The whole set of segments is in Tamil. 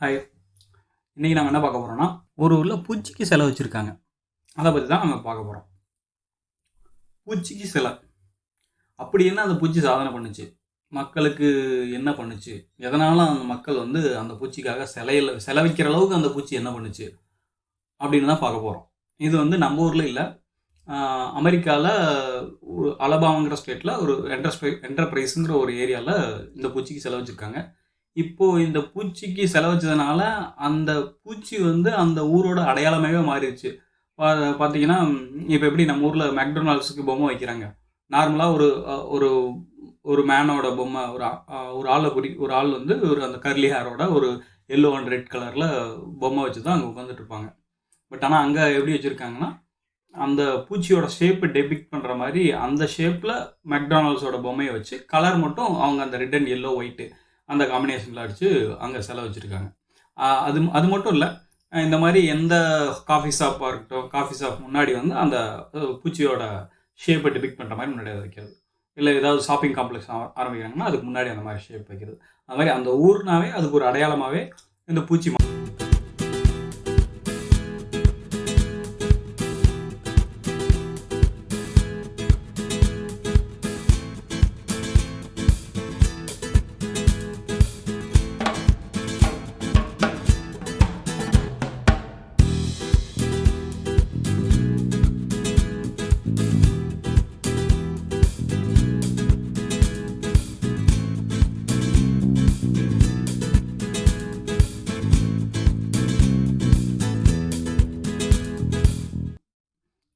ஹாய். இன்றைக்கி நம்ம என்ன பார்க்க போகிறோம்னா, ஒரு ஊரில் பூச்சிக்கு சிலை வச்சுருக்காங்க. அதை பற்றி தான் நம்ம பார்க்க போகிறோம். பூச்சிக்கு சிலை. அப்படி என்ன அந்த பூச்சி சாதனை பண்ணுச்சு? மக்களுக்கு என்ன பண்ணுச்சு? எதனால அந்த மக்கள் வந்து அந்த பூச்சிக்காக செலவிக்கிற அளவுக்கு அந்த பூச்சி என்ன பண்ணுச்சு? அப்படின்னு தான் பார்க்க போகிறோம். இது வந்து நம்ம ஊரில் இல்லை. அமெரிக்காவில் ஒரு அலபாமாங்கிற ஸ்டேட்டில் ஒரு என்டர்பிரைஸுங்கிற ஒரு ஏரியாவில் இந்த பூச்சிக்கு சிலை வச்சுருக்காங்க. இப்போ இந்த பூச்சிக்கு செலவச்சதுனால, அந்த பூச்சி வந்து அந்த ஊரோட அடையாளமாவே மாறிடுச்சு. பார்த்தீங்கன்னா, இப்ப எப்படி நம்ம ஊர்ல மெக்டொனால்ட்ஸ்க்கு பொம்மை வைக்கிறாங்க. நார்மலா ஒரு ஒரு ஒரு மேனோட பொம்மை, ஒரு ஆள் வந்து ஒரு அந்த கர்லி ஹேரோட ஒரு எல்லோ அண்ட் ரெட் கலர்ல பொம்மை வச்சு தான் அங்க உட்காந்துட்டு இருப்பாங்க. பட் ஆனா அங்க எப்படி வச்சிருக்காங்கன்னா, அந்த பூச்சியோட ஷேப் டெபிக்ட் பண்ற மாரி, அந்த ஷேப்ல மெக்டொனால்ட்ஸோட பொம்மைய வச்சு, கலர் மட்டும் அவங்க அந்த ரெட் அண்ட் எல்லோ, ஒயிட் அந்த காம்பினேஷனில் அடித்து அங்கே செலை வச்சுருக்காங்க. அது அது மட்டும் இல்லை, இந்த மாதிரி எந்த காஃபி ஷாப்பாக இருக்கட்டும், காஃபி ஷாப் முன்னாடி வந்து அந்த பூச்சியோட ஷேப்பை டிபிக் பண்ணுற மாதிரி முன்னாடி வைக்கிறது. இல்லை ஏதாவது ஷாப்பிங் காம்ப்ளெக்ஸ் ஆரம்பிக்கிறாங்கன்னா அதுக்கு முன்னாடி அந்த மாதிரி ஷேப் வைக்கிறது. அது மாதிரி அந்த ஊர்னாவே அதுக்கு ஒரு அடையாளமாகவே இந்த பூச்சி.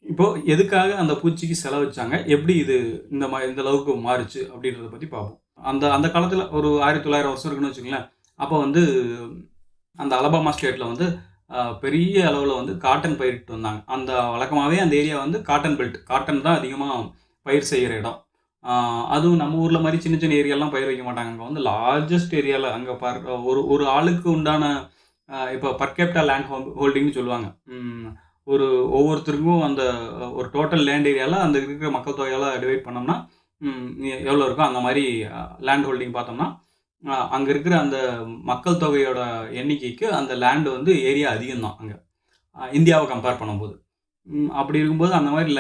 இப்போ எதுக்காக அந்த பூச்சிக்கு செலை வச்சாங்க, எப்படி இது இந்த அளவுக்கு மாறுச்சு அப்படின்றத பற்றி பார்ப்போம். அந்த அந்த காலத்தில் ஒரு 1900 வருஷம் இருக்குன்னு வச்சுங்களேன். அப்போ வந்து அந்த அலபாமா ஸ்டேட்டில் வந்து பெரிய அளவில் வந்து காட்டன் பயிரிட்டு வந்தாங்க. அந்த வழக்கமாகவே அந்த ஏரியா வந்து காட்டன் பெல்ட், காட்டன் தான் அதிகமாக பயிர் செய்கிற இடம். அதுவும் நம்ம ஊரில் மாதிரி சின்ன சின்ன ஏரியாலாம் பயிர் வைக்க மாட்டாங்க. அங்கே வந்து லார்ஜஸ்ட் ஏரியாவில் அங்கே ஒரு ஒரு ஆளுக்கு உண்டான இப்போ பர் கேப்டா லேண்ட் ஹோல்டிங்னு சொல்லுவாங்க. ஒவ்வொருத்தருக்கும் அந்த ஒரு டோட்டல் லேண்ட் ஏரியாவில் அந்த இருக்கிற மக்கள் தொகையால் டிவைட் பண்ணோம்னா எவ்வளோ இருக்கும், அந்த மாதிரி லேண்ட் ஹோல்டிங் பார்த்தோம்னா அங்கே இருக்கிற அந்த மக்கள் தொகையோட எண்ணிக்கைக்கு அந்த லேண்டு வந்து ஏரியா அதிகம்தான் அங்கே இந்தியாவை கம்பேர் பண்ணும்போது. அப்படி இருக்கும்போது அந்த மாதிரி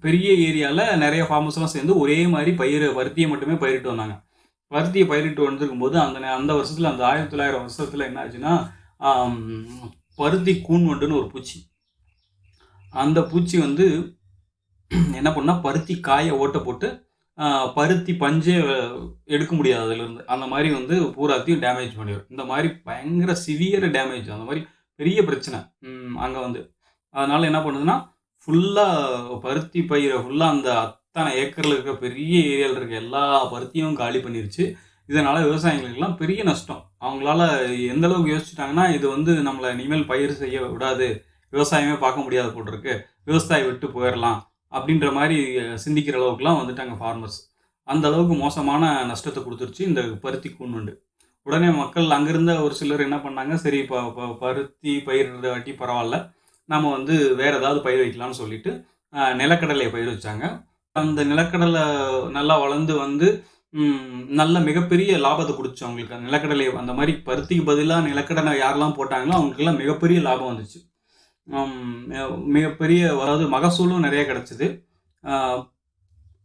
பெரிய ஏரியாவில் நிறைய ஃபார்மர்ஸ்லாம் சேர்ந்து ஒரே மாதிரி பருத்தியை மட்டுமே பயிரிட்டு வந்தாங்க. பருத்தியை பயிரிட்டு வந்துருக்கும் போது அந்த வருஷத்தில் அந்த 1900 வருஷத்தில் என்ன ஆச்சுன்னா, பருத்தி கூன் வண்டுன்னு ஒரு பூச்சி. அந்த பூச்சி வந்து என்ன பண்ணால் பருத்தி காயை ஓட்ட போட்டு பருத்தி பஞ்சே எடுக்க முடியாது அதுலேருந்து. அந்த மாதிரி வந்து பூராத்தையும் டேமேஜ் பண்ணிடும். இந்த மாதிரி பயங்கர சிவியர் டேமேஜ், அந்த மாதிரி பெரிய பிரச்சனை அங்கே வந்து. அதனால் என்ன பண்ணுதுன்னா, ஃபுல்லாக பருத்தி பயிரை ஃபுல்லாக அந்த அத்தனை ஏக்கரில் இருக்க பெரிய ஏரியாவில் இருக்க எல்லா பருத்தியும் காலி பண்ணிருச்சு. இதனால் விவசாயிகளுக்கெல்லாம் பெரிய நஷ்டம். அவங்களால எந்த அளவுக்கு யோசிச்சுட்டாங்கன்னா, இது வந்து நம்மளை இனிமேல் பயிர் செய்ய விடாது, விவசாயமே பார்க்க முடியாது போட்டிருக்கு, விவசாயம் விட்டு போயிடலாம் அப்படின்ற மாதிரி சிந்திக்கிற அளவுக்குலாம் வந்துட்டாங்க ஃபார்மர்ஸ். அந்த அளவுக்கு மோசமான நஷ்டத்தை கொடுத்துருச்சு இந்த பருத்தி கூன்வண்டு. உடனே மக்கள் அங்கிருந்த ஒரு சிலர் என்ன பண்ணாங்க, சரி இப்போ பருத்தி பயிரிடுற வாட்டி பரவாயில்ல, நம்ம வந்து வேறு ஏதாவது பயிர் வைக்கலாம்னு சொல்லிட்டு நிலக்கடலையை பயிர் வச்சாங்க. அந்த நிலக்கடலை நல்லா வளர்ந்து வந்து நல்ல மிகப்பெரிய லாபத்தை கொடுத்துச்சு அவங்களுக்கு. அந்த நிலக்கடலை அந்த மாதிரி பருத்திக்கு பதிலாக நிலக்கடலை யாரெல்லாம் போட்டாங்களோ அவங்களுக்கெல்லாம் மிகப்பெரிய லாபம் வந்துச்சு. மிகப்பெரிய, அதாவது மகசூலும் நிறைய கிடச்சிது.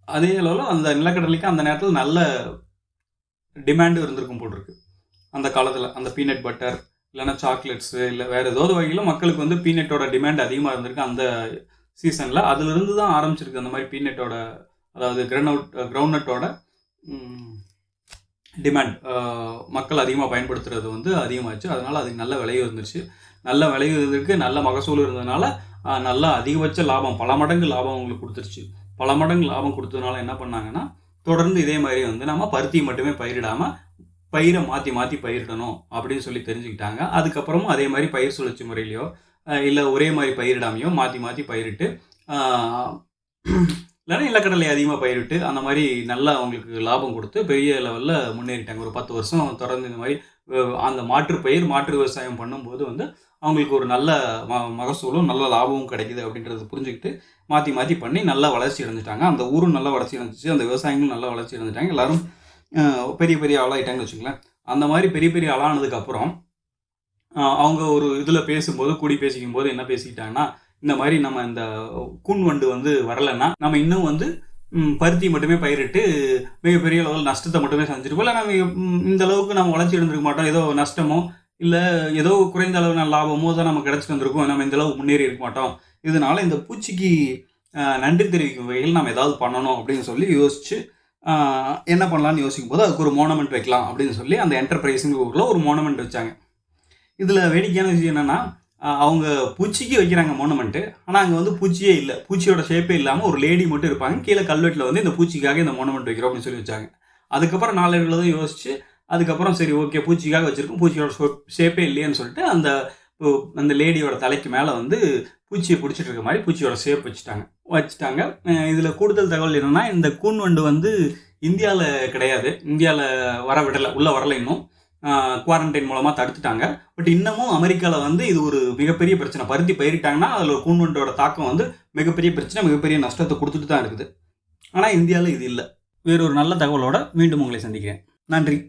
அதே அளவில் அந்த நிலக்கடலைக்கு அந்த நேரத்தில் நல்ல டிமாண்டும் இருந்திருக்கும் போட்டிருக்கு அந்த காலத்தில். அந்த பீனட் பட்டர் இல்லைன்னா சாக்லேட்ஸு இல்லை வேறு ஏதாவது வகையில் மக்களுக்கு வந்து பீனட்டோட டிமாண்ட் அதிகமாக இருந்திருக்கு அந்த சீசனில். அதிலிருந்து தான் ஆரம்பிச்சிருக்கு அந்த மாதிரி பீனட்டோட, அதாவது கிரவுண்ட்நட்டோட டிமாண்ட் மக்கள் அதிகமாக பயன்படுத்துறது வந்து அதிகமாச்சு. அதனால் அதுக்கு நல்ல விலையும் இருந்துச்சு. நல்ல விலையும் இருந்திருக்கு, நல்ல மகசூல் இருந்ததுனால நல்லா அதிகபட்ச லாபம், பல மடங்கு லாபம் அவங்களுக்கு கொடுத்துருச்சு. பல மடங்கு லாபம் கொடுத்ததுனால என்ன பண்ணாங்கன்னா, தொடர்ந்து இதே மாதிரி வந்து நம்ம பருத்தி மட்டுமே பயிரிடாமல் பயிரை மாற்றி மாற்றி பயிரிடணும் அப்படின்னு சொல்லி தெரிஞ்சுக்கிட்டாங்க. அதுக்கப்புறமும் அதே மாதிரி பயிர் சுழற்சி முறையிலையோ இல்லை ஒரே மாதிரி பயிரிடாமையோ மாற்றி மாற்றி பயிரிட்டு இல்லைன்னா நிலக்கடலை அதிகமாக பயிரிட்டு அந்த மாதிரி நல்லா அவங்களுக்கு லாபம் கொடுத்து பெரிய லெவலில் முன்னேறிட்டாங்க. ஒரு 10 வருஷம் தொடர்ந்து இந்த மாதிரி அந்த மாற்று விவசாயம் பண்ணும்போது வந்து அவங்களுக்கு ஒரு நல்ல மகசூலும் நல்ல லாபமும் கிடைக்குது அப்படின்றத புரிஞ்சுக்கிட்டு மாற்றி மாற்றி பண்ணி நல்லா வளர்ச்சி அடைஞ்சிட்டாங்க. அந்த ஊரும் நல்லா வளர்ச்சி அடைஞ்சிச்சு, அந்த விவசாயிகளும் நல்லா வளர்ச்சி அடைஞ்சிட்டாங்க. எல்லாரும் பெரிய பெரிய ஆளாயிட்டாங்கன்னு வச்சுங்களேன். அந்த மாதிரி பெரிய பெரிய ஆளானதுக்கப்புறம் அவங்க ஒரு இதில் பேசும்போது கூடி பேசிக்கும் போது என்ன பேசிக்கிட்டாங்கன்னா, இந்த மாதிரி நம்ம இந்த கூன் வண்டு வந்து வரலைன்னா நம்ம இன்னும் வந்து பருத்தி மட்டுமே பயிரிட்டு மிகப்பெரிய அளவில் நஷ்டத்தை மட்டுமே செஞ்சிருப்போம். இல்லை நம்ம இந்த அளவுக்கு நம்ம வளர்ச்சி அடைந்திருக்க மாட்டோம். ஏதோ நஷ்டமோ இல்லை ஏதோ குறைந்த அளவு லாபமோ தான் நமக்கு கிடைச்சிட்டு வந்திருக்கும். நம்ம இந்த அளவுக்கு முன்னேறி இருக்க மாட்டோம். இதனால இந்த பூச்சிக்கு நன்றி தெரிவிக்கும் வகையில் நம்ம ஏதாவது பண்ணணும் அப்படின்னு சொல்லி யோசிச்சு என்ன பண்ணலான்னு யோசிக்கும் போது அதுக்கு ஒரு மோனமெண்ட் வைக்கலாம் அப்படின்னு சொல்லி அந்த என்டர்பிரைஸுங்கிற ஊரில் ஒரு மோனமெண்ட் வச்சாங்க. இதில் வேடிக்கையான விஷயம் என்னென்னா, அவங்க பூச்சிக்கு வைக்கிறாங்க மோனமெண்ட்டு. ஆனால் அங்கே வந்து பூச்சியே இல்லை, பூச்சியோட ஷேப்பே இல்லாமல் ஒரு லேடி மட்டும் இருப்பாங்க. கீழே கல்வெட்டில் வந்து இந்த பூச்சிக்காக இந்த மோனமெண்ட் வைக்கிறோம் அப்படின்னு சொல்லி வச்சாங்க. அதுக்கப்புறம் நாளடைவில் தான் யோசிச்சு அதுக்கப்புறம் சரி ஓகே பூச்சிக்காக வச்சுருக்கோம், பூச்சியோட ஷேப்பே இல்லையேன்னு சொல்லிட்டு அந்த லேடியோட தலைக்கு மேலே வந்து பூச்சியை பிடிச்சிட்டு இருக்க மாதிரி பூச்சியோட ஷேப் வச்சுட்டாங்க. இதில் கூடுதல் தகவல் என்னென்னா, இந்த கூன் வண்டு வந்து இந்தியாவில் கிடையாது, இந்தியாவில் உள்ளே வரலை, இன்னும் குவாரண்டைன் மூலமாக தடுத்துட்டாங்க. பட் இன்னமும் அமெரிக்காவில் வந்து இது ஒரு மிகப்பெரிய பிரச்சனை. பருத்தி பயிரிட்டாங்கன்னா அதில் ஒரு கூன் வண்டோட தாக்கம் வந்து மிகப்பெரிய பிரச்சனை, மிகப்பெரிய நஷ்டத்தை கொடுத்துட்டு தான் இருக்குது. ஆனால் இந்தியாவில் இது இல்லை. வேறொரு நல்ல தகவலோட மீண்டும் உங்களை சந்திக்கிறேன். நன்றி.